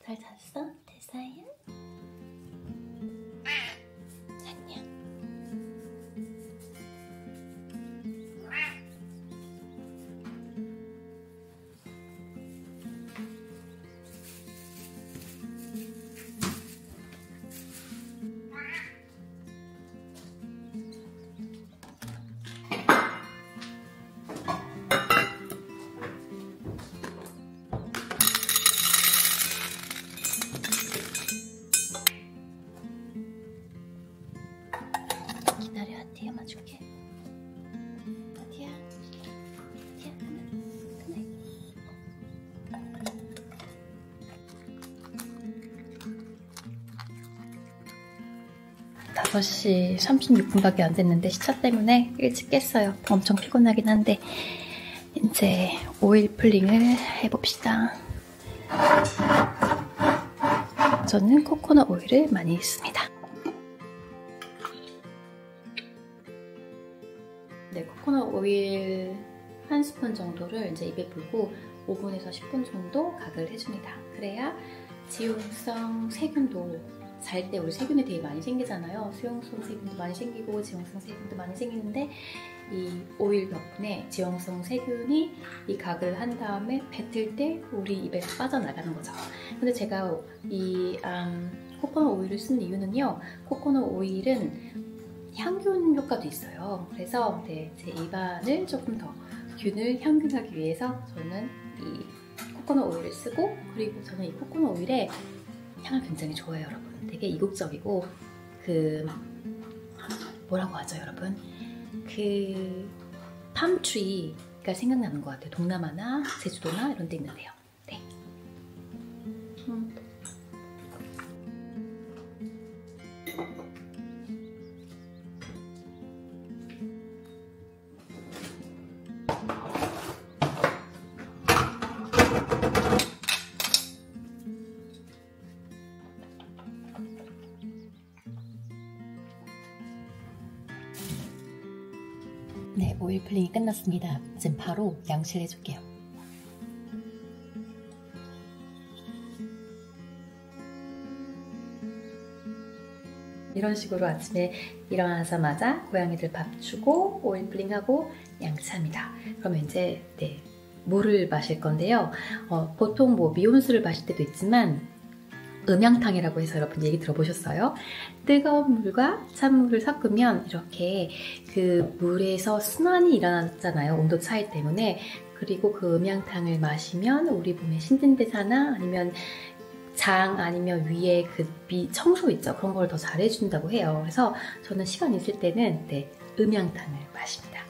잘 잤어? 됐어요? 안녕. 기다려, 아티야 맞줄게. 아티야, 아티야, 그만. 5시 36분밖에 안 됐는데 시차 때문에 일찍 깼어요. 엄청 피곤하긴 한데 이제 오일 플링을 해봅시다. 저는 코코넛 오일을 많이 씁니다. 네, 코코넛 오일 1스푼 정도를 이제 입에 불고 5분에서 10분 정도 각을 해줍니다. 그래야 지용성 세균도 잘 때 우리 세균이 되게 많이 생기잖아요. 수용성 세균도 많이 생기고 지용성 세균도 많이 생기는데 이 오일 덕분에 지용성 세균이 이 각을 한 다음에 뱉을 때 우리 입에서 빠져나가는 거죠. 근데 제가 이 코코넛 오일을 쓴 이유는요. 코코넛 오일은 향균 효과도 있어요. 그래서 네, 제 입안을 조금 더 균을 향균하기 위해서 저는 이 코코넛 오일을 쓰고, 그리고 저는 이 코코넛 오일의 향을 굉장히 좋아해요, 여러분. 되게 이국적이고 뭐라고 하죠, 여러분? 팜트리가 생각나는 것 같아요. 동남아나 제주도나 이런 데 있는데요. 네. 네, 오일 플링이 끝났습니다. 지금 바로 양치를 해줄게요. 이런 식으로 아침에 일어나자마자 고양이들 밥 주고 오일 플링하고 양치합니다. 그러면 이제 네, 물을 마실 건데요. 보통 뭐 미온수를 마실 때도 있지만 음양탕이라고 해서 여러분 얘기 들어보셨어요? 뜨거운 물과 찬물을 섞으면 이렇게 그 물에서 순환이 일어났잖아요. 온도 차이 때문에. 그리고 그 음양탕을 마시면 우리 몸의 신진대사나 아니면 장 아니면 위에 그 청소 있죠. 그런 걸 더 잘해준다고 해요. 그래서 저는 시간 있을 때는 네, 음양탕을 마십니다.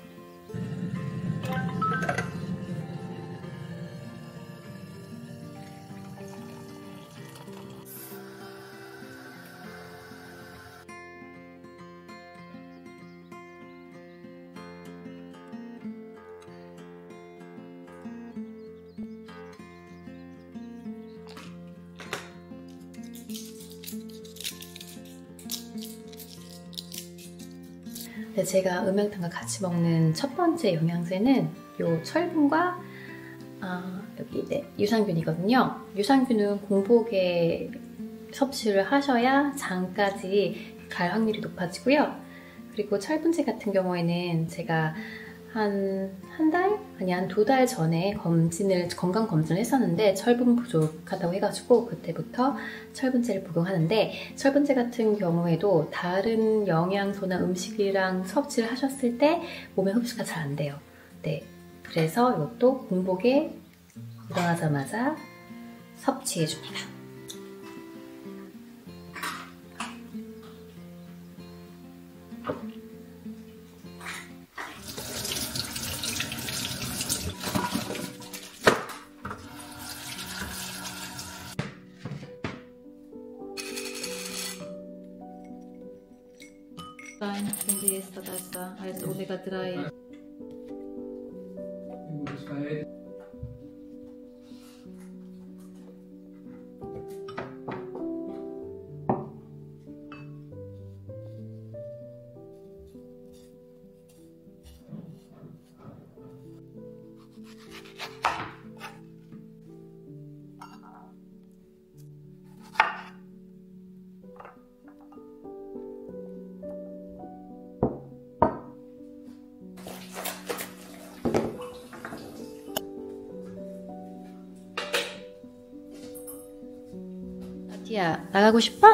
네, 제가 음양탕과 같이 먹는 첫 번째 영양제는 요 철분과 여기 네, 유산균이거든요. 유산균은 공복에 섭취를 하셔야 장까지 갈 확률이 높아지고요. 그리고 철분제 같은 경우에는 제가 한 달? 아니 한 2달 전에 건강검진을 했었는데 철분 부족하다고 해가지고 그때부터 철분제를 복용하는데, 철분제 같은 경우에도 다른 영양소나 음식이랑 섭취를 하셨을 때 몸에 흡수가 잘 안 돼요. 네, 그래서 이것도 공복에 일어나자마자 섭취해줍니다. Finde esto besser als Omega-3. 티야, 나가고 싶어?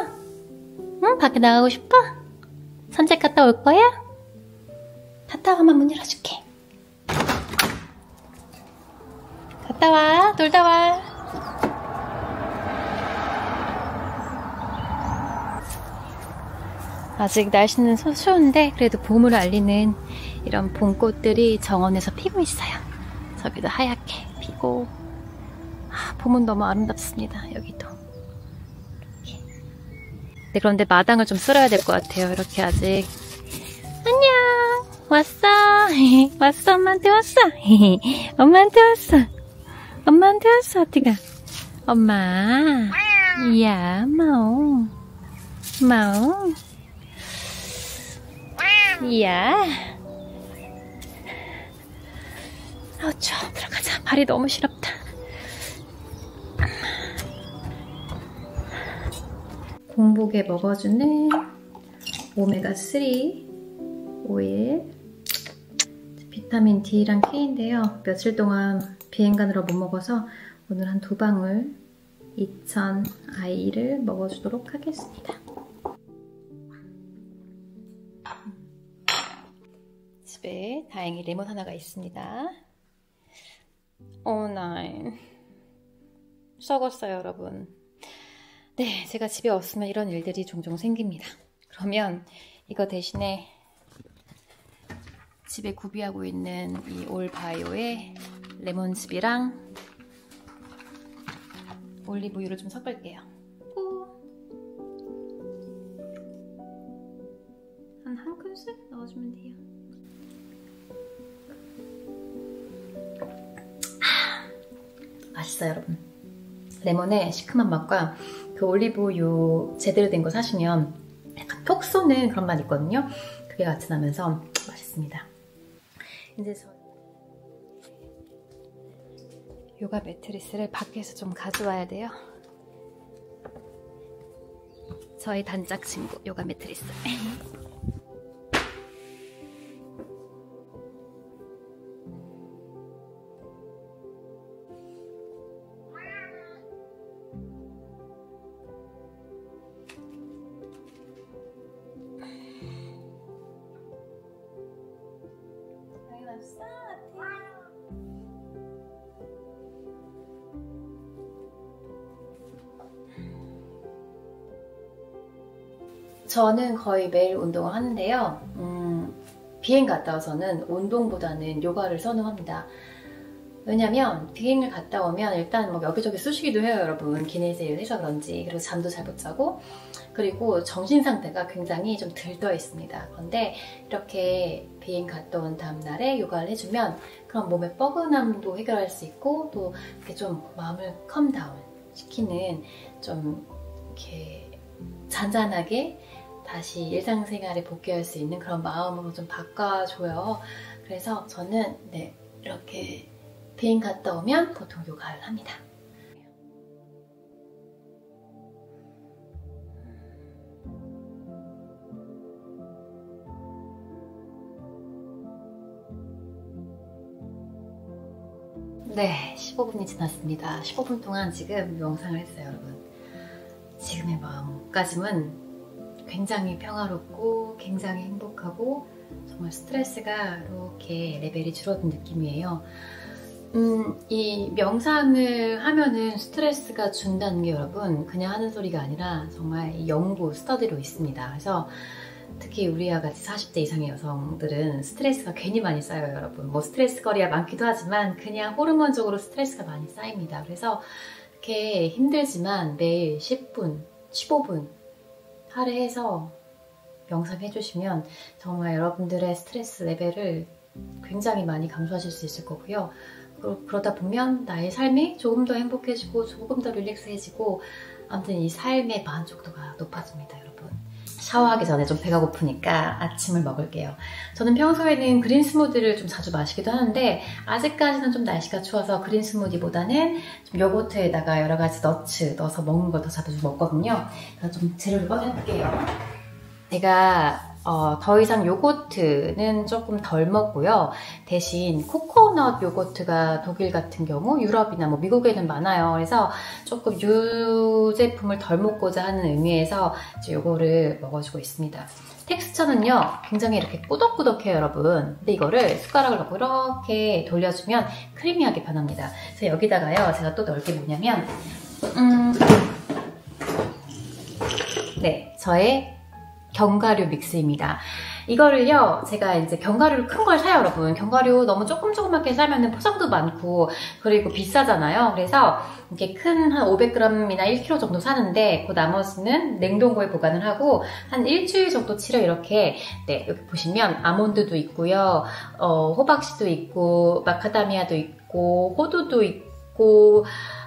응? 밖에 나가고 싶어? 산책 갔다 올 거야? 갔다 와만 문 열어줄게. 갔다 와, 놀다 와. 아직 날씨는 추운데 그래도 봄을 알리는 이런 봄꽃들이 정원에서 피고 있어요. 저기도 하얗게 피고. 봄은 너무 아름답습니다. 여기도. 이렇게. 네, 그런데 마당을 좀 쓸어야 될 것 같아요. 이렇게 아직. 안녕. 왔어. 왔어. 엄마한테 왔어. 엄마한테 왔어. 엄마한테 왔어. 어디가? 엄마. 야, 마오. 마오. 이야. 아우 추워. 들어가자. 발이 너무 시렵다. 공복에 먹어주는 오메가3 오일, 비타민 D랑 K인데요. 며칠 동안 비행간으로 못 먹어서 오늘 한 2방울 2000I를 먹어주도록 하겠습니다. 집에 다행히 레몬 하나가 있습니다. 나인 썩었어요, 여러분. 네, 제가 집에 없으면 이런 일들이 종종 생깁니다. 그러면 이거 대신에 집에 구비하고 있는 이 올바이오의 레몬즙이랑 올리브유를 좀 섞을게요. 한 큰술 넣어주면 돼요. 맛있어요, 여러분. 레몬의 시큼한 맛과 그 올리브유 제대로 된 거 사시면 약간 톡 쏘는 그런 맛 있거든요. 그게 같이 나면서 맛있습니다. 이제 저 요가 매트리스를 밖에서 좀 가져와야 돼요. 저희 단짝 친구 요가 매트리스. 저는 거의 매일 운동을 하는데요. 비행 갔다 와서는 운동보다는 요가를 선호합니다. 왜냐면 비행을 갔다 오면 일단 뭐 여기저기 쑤시기도 해요, 여러분. 기내세일 해서 그런지. 그리고 잠도 잘 못 자고, 그리고 정신 상태가 굉장히 좀 들떠 있습니다. 그런데 이렇게 비행 갔다 온 다음날에 요가를 해주면 그런 몸의 뻐근함도 해결할 수 있고, 또 이렇게 좀 마음을 컴다운 시키는, 좀 이렇게 잔잔하게 다시 일상생활에 복귀할 수 있는 그런 마음으로 좀 바꿔줘요. 그래서 저는 네, 이렇게 비행 갔다 오면 보통 요가를 합니다. 네, 15분이 지났습니다. 15분 동안 지금 명상을 했어요, 여러분. 지금의 마음가짐은 굉장히 평화롭고 굉장히 행복하고 정말 스트레스가 이렇게 레벨이 줄어든 느낌이에요. 이 명상을 하면은 스트레스가 준다는 게 여러분 그냥 하는 소리가 아니라 정말 연구, 스터디로 있습니다. 그래서 특히 우리와 같이 40대 이상의 여성들은 스트레스가 괜히 많이 쌓여요, 여러분. 뭐 스트레스 거리가 많기도 하지만 그냥 호르몬적으로 스트레스가 많이 쌓입니다. 그래서 이렇게 힘들지만 매일 10분, 15분 할애해서 명상해 주시면 정말 여러분들의 스트레스 레벨을 굉장히 많이 감소하실 수 있을 거고요. 그러다 보면 나의 삶이 조금 더 행복해지고 조금 더 릴렉스해지고, 아무튼 이 삶의 만족도가 높아집니다, 여러분. 샤워하기 전에 좀 배가 고프니까 아침을 먹을게요. 저는 평소에는 그린 스무디를 좀 자주 마시기도 하는데 아직까지는 좀 날씨가 추워서 그린 스무디보다는 좀 요거트에다가 여러 가지 너츠 넣어서 먹는 걸 더 자주 먹거든요. 그래서 좀 재료를 꺼내볼게요. 제가 더 이상 요거트는 조금 덜 먹고요. 대신 코코넛 요거트가 독일 같은 경우 유럽이나 뭐 미국에는 많아요. 그래서 조금 유제품을 덜 먹고자 하는 의미에서 이제 요거를 먹어주고 있습니다. 텍스처는요 굉장히 이렇게 꾸덕꾸덕해요 여러분. 근데 이거를 숟가락을 넣고 이렇게 돌려주면 크리미하게 변합니다. 그래서 여기다가요 제가 또 넣을 게 뭐냐면 네, 저의 견과류 믹스입니다. 이거를요, 제가 이제 견과류를 큰 걸 사요, 여러분. 견과류 너무 조그맣게 사면은 포장도 많고, 그리고 비싸잖아요. 그래서 이렇게 큰 한 500g이나 1kg 정도 사는데, 그 나머지는 냉동고에 보관을 하고, 한 일주일 정도 치려 이렇게, 네, 여기 보시면 아몬드도 있고요, 호박씨도 있고, 마카다미아도 있고, 호두도 있고,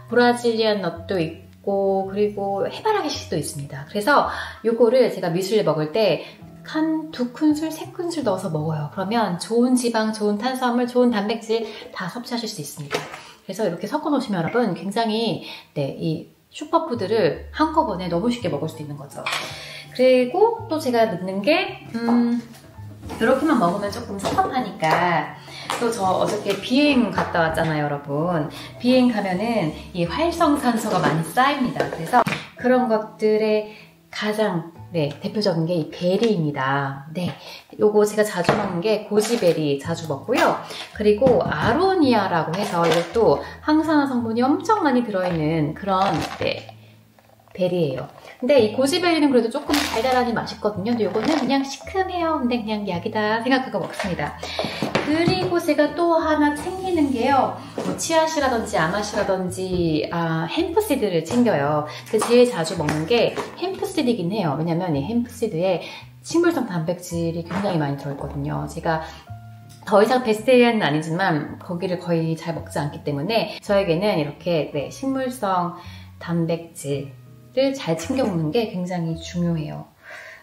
브라질리안 넛도 있고, 그리고 해바라기씨도 있습니다. 그래서 요거를 제가 뮤슬리 먹을 때 한 2큰술, 3큰술 넣어서 먹어요. 그러면 좋은 지방, 좋은 탄수화물, 좋은 단백질 다 섭취하실 수 있습니다. 그래서 이렇게 섞어 놓으시면 여러분 굉장히 네, 이 슈퍼푸드를 한꺼번에 너무 쉽게 먹을 수 있는 거죠. 그리고 또 제가 넣는 게 이렇게만 먹으면 조금 섭섭하니까 또 저 어저께 비행 갔다 왔잖아요 여러분. 비행 가면은 이 활성산소가 많이 쌓입니다. 그래서 그런 것들의 가장 네, 대표적인 게 이 베리입니다. 네, 요거 제가 자주 먹는 게 고지베리 자주 먹고요. 그리고 아로니아라고 해서 이것도 항산화 성분이 엄청 많이 들어있는 그런 네, 베리예요. 근데 이 고지베리는 그래도 조금 달달하니 맛있거든요. 근데 요거는 그냥 시큼해요. 근데 그냥 약이다 생각하고 먹습니다. 그리고 제가 또 하나 챙기는 게요. 뭐 치아씨라든지 아마씨라든지 햄프시드를 챙겨요. 근데 제일 자주 먹는 게 햄프시드이긴 해요. 왜냐면 이 햄프시드에 식물성 단백질이 굉장히 많이 들어있거든요. 제가 더 이상 베스테리안은 아니지만 거기를 거의 잘 먹지 않기 때문에 저에게는 이렇게 네, 식물성 단백질을 잘 챙겨 먹는 게 굉장히 중요해요.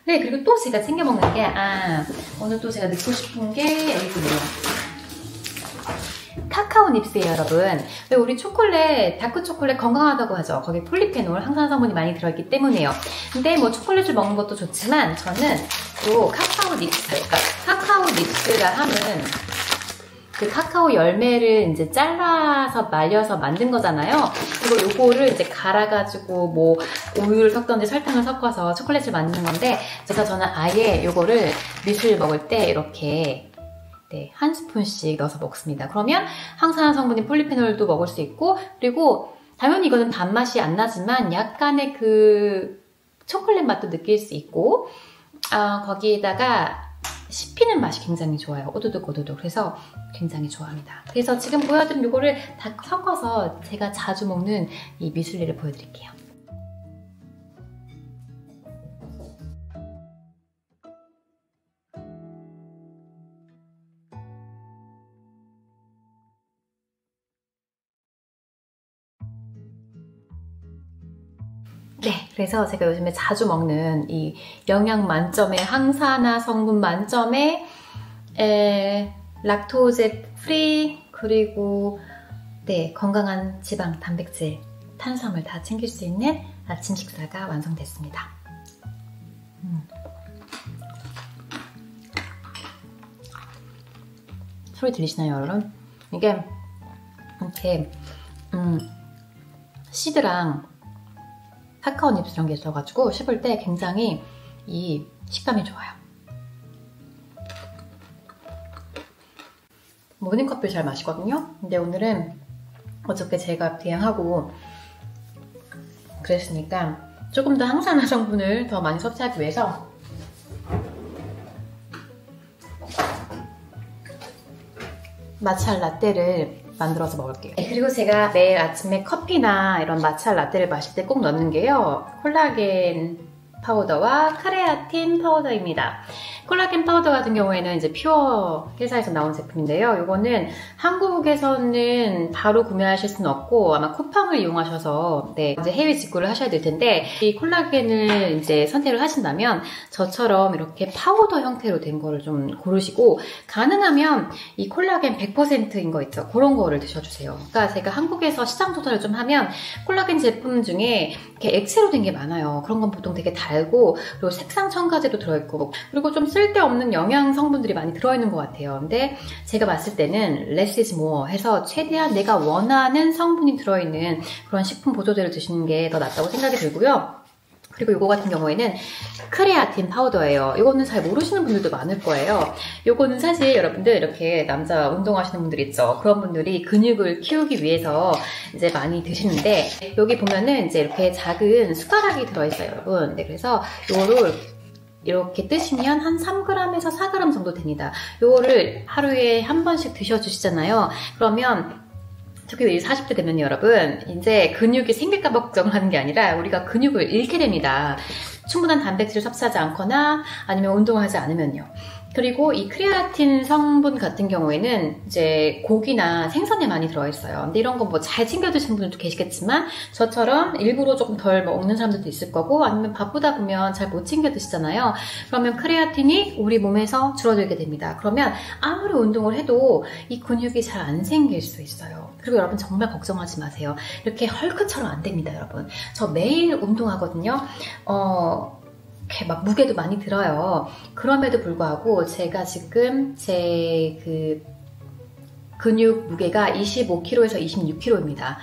네, 그리고 또 제가 챙겨 먹는 게 오늘 또 제가 넣고 싶은 게 여기 있네요. 카카오 닙스예요, 여러분. 왜 우리 초콜릿, 다크 초콜릿 건강하다고 하죠. 거기 폴리페놀, 항산화 성분이 많이 들어있기 때문에요. 근데 뭐 초콜릿을 먹는 것도 좋지만 저는 또 카카오 닙스, 그러니까 카카오 닙스가 하는 그 카카오 열매를 이제 잘라서 말려서 만든 거잖아요. 그리고 요거를 이제 갈아가지고 뭐 우유를 섞던지 설탕을 섞어서 초콜릿을 만드는 건데 저는 아예 요거를 뮤슬리 먹을 때 이렇게 네, 한 스푼씩 넣어서 먹습니다. 그러면 항산화 성분인 폴리페놀도 먹을 수 있고 그리고 당연히 이거는 단맛이 안 나지만 약간의 그 초콜릿 맛도 느낄 수 있고 거기에다가 씹히는 맛이 굉장히 좋아요. 오도독 그래서 굉장히 좋아합니다. 그래서 지금 보여드린 이거를 다 섞어서 제가 자주 먹는 이 뮤슬리를 보여드릴게요. 네, 그래서 제가 요즘에 자주 먹는 이 영양 만점의 항산화 성분 만점의 락토제 프리 그리고 네, 건강한 지방, 단백질, 탄수화물 다 챙길 수 있는 아침 식사가 완성됐습니다. 소리 들리시나요, 여러분? 이게 이렇게 시드랑 카카오 닙스 이런 게 있어가지고 씹을 때 굉장히 이 식감이 좋아요. 모닝커피를 잘 마시거든요. 근데 오늘은 어저께 제가 비행하고 그랬으니까 조금 더 항산화 성분을 더 많이 섭취하기 위해서 마차 라떼를 만들어서 먹을게요. 네, 그리고 제가 매일 아침에 커피나 이런 마차 라떼를 마실 때 꼭 넣는 게요. 콜라겐 파우더와 카레아틴 파우더입니다. 콜라겐 파우더 같은 경우에는 이제 퓨어 회사에서 나온 제품인데요. 이거는 한국에서는 바로 구매하실 수는 없고 아마 쿠팡을 이용하셔서 네, 이제 해외 직구를 하셔야 될 텐데 이 콜라겐을 이제 선택을 하신다면 저처럼 이렇게 파우더 형태로 된 거를 좀 고르시고 가능하면 이 콜라겐 100%인 거 있죠. 그런 거를 드셔주세요. 그러니까 제가 한국에서 시장 조사를 좀 하면 콜라겐 제품 중에 이렇게 액체로 된 게 많아요. 그런 건 보통 되게 달고 그리고 색상 첨가제도 들어있고 그리고 좀 쓸데없는 영양 성분들이 많이 들어있는 것 같아요. 근데 제가 봤을 때는 less is more 해서 최대한 내가 원하는 성분이 들어있는 그런 식품 보조제를 드시는 게 더 낫다고 생각이 들고요. 그리고 이거 같은 경우에는 크레아틴 파우더예요. 이거는 잘 모르시는 분들도 많을 거예요. 이거는 사실 여러분들 이렇게 남자 운동하시는 분들 있죠. 그런 분들이 근육을 키우기 위해서 이제 많이 드시는데 여기 보면은 이제 이렇게 작은 숟가락이 들어있어요, 여러분. 네, 그래서 이거를 이렇게 뜨시면 한 3g에서 4g 정도 됩니다. 이거를 하루에 한 번씩 드셔주시잖아요. 그러면 특히 40대 되면 여러분 이제 근육이 생길까 봐 걱정하는 게 아니라 우리가 근육을 잃게 됩니다. 충분한 단백질을 섭취하지 않거나 아니면 운동을 하지 않으면요. 그리고 이 크레아틴 성분 같은 경우에는 이제 고기나 생선에 많이 들어있어요. 근데 이런 거 뭐 잘 챙겨 드시는 분들도 계시겠지만 저처럼 일부러 조금 덜 먹는 사람들도 있을 거고 아니면 바쁘다 보면 잘 못 챙겨 드시잖아요. 그러면 크레아틴이 우리 몸에서 줄어들게 됩니다. 그러면 아무리 운동을 해도 이 근육이 잘 안 생길 수 있어요. 그리고 여러분 정말 걱정하지 마세요. 이렇게 헐크처럼 안 됩니다, 여러분. 저 매일 운동하거든요. 이렇게 막 무게도 많이 들어요. 그럼에도 불구하고 제가 지금 제 그 근육 무게가 25kg에서 26kg입니다.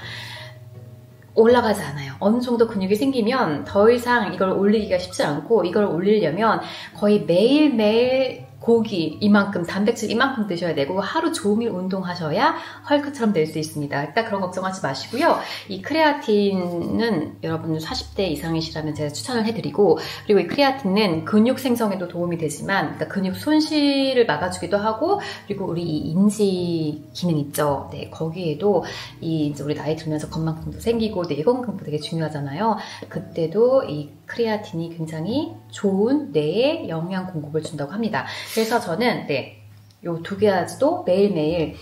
올라가지 않아요. 어느 정도 근육이 생기면 더 이상 이걸 올리기가 쉽지 않고 이걸 올리려면 거의 매일매일 고기 이만큼, 단백질 이만큼 드셔야 되고 하루 종일 운동하셔야 헐크처럼 될 수 있습니다. 일단 그런 걱정하지 마시고요. 이 크레아틴은 여러분 40대 이상이시라면 제가 추천을 해드리고 그리고 이 크레아틴은 근육 생성에도 도움이 되지만 그러니까 근육 손실을 막아주기도 하고 그리고 우리 이 인지 기능 있죠. 네, 거기에도 이제 우리 나이 들면서 건망증도 생기고 뇌 건강도 되게 중요하잖아요. 그때도 이 크레아틴이 굉장히 좋은 뇌에 영양 공급을 준다고 합니다. 그래서 저는 네, 요 두 가지도 매일매일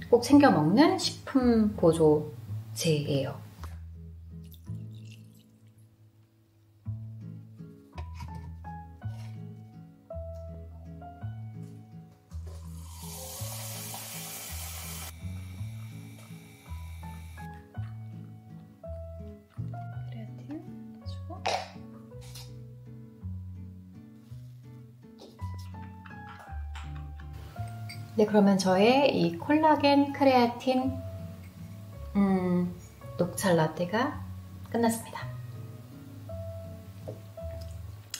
꼭 챙겨 먹는 식품 보조제예요. 크레아틴 해주고 네, 그러면 저의 이 콜라겐 크레아틴 녹차 라떼가 끝났습니다.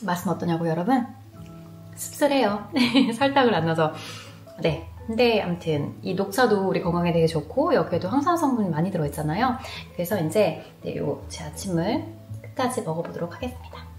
맛은 어떠냐고 여러분? 씁쓸해요. 설탕을 안 넣어서. 네, 근데 아무튼 이 녹차도 우리 건강에 되게 좋고 여기에도 항산 성분이 많이 들어있잖아요. 그래서 이제 네, 요 제 아침을 끝까지 먹어보도록 하겠습니다.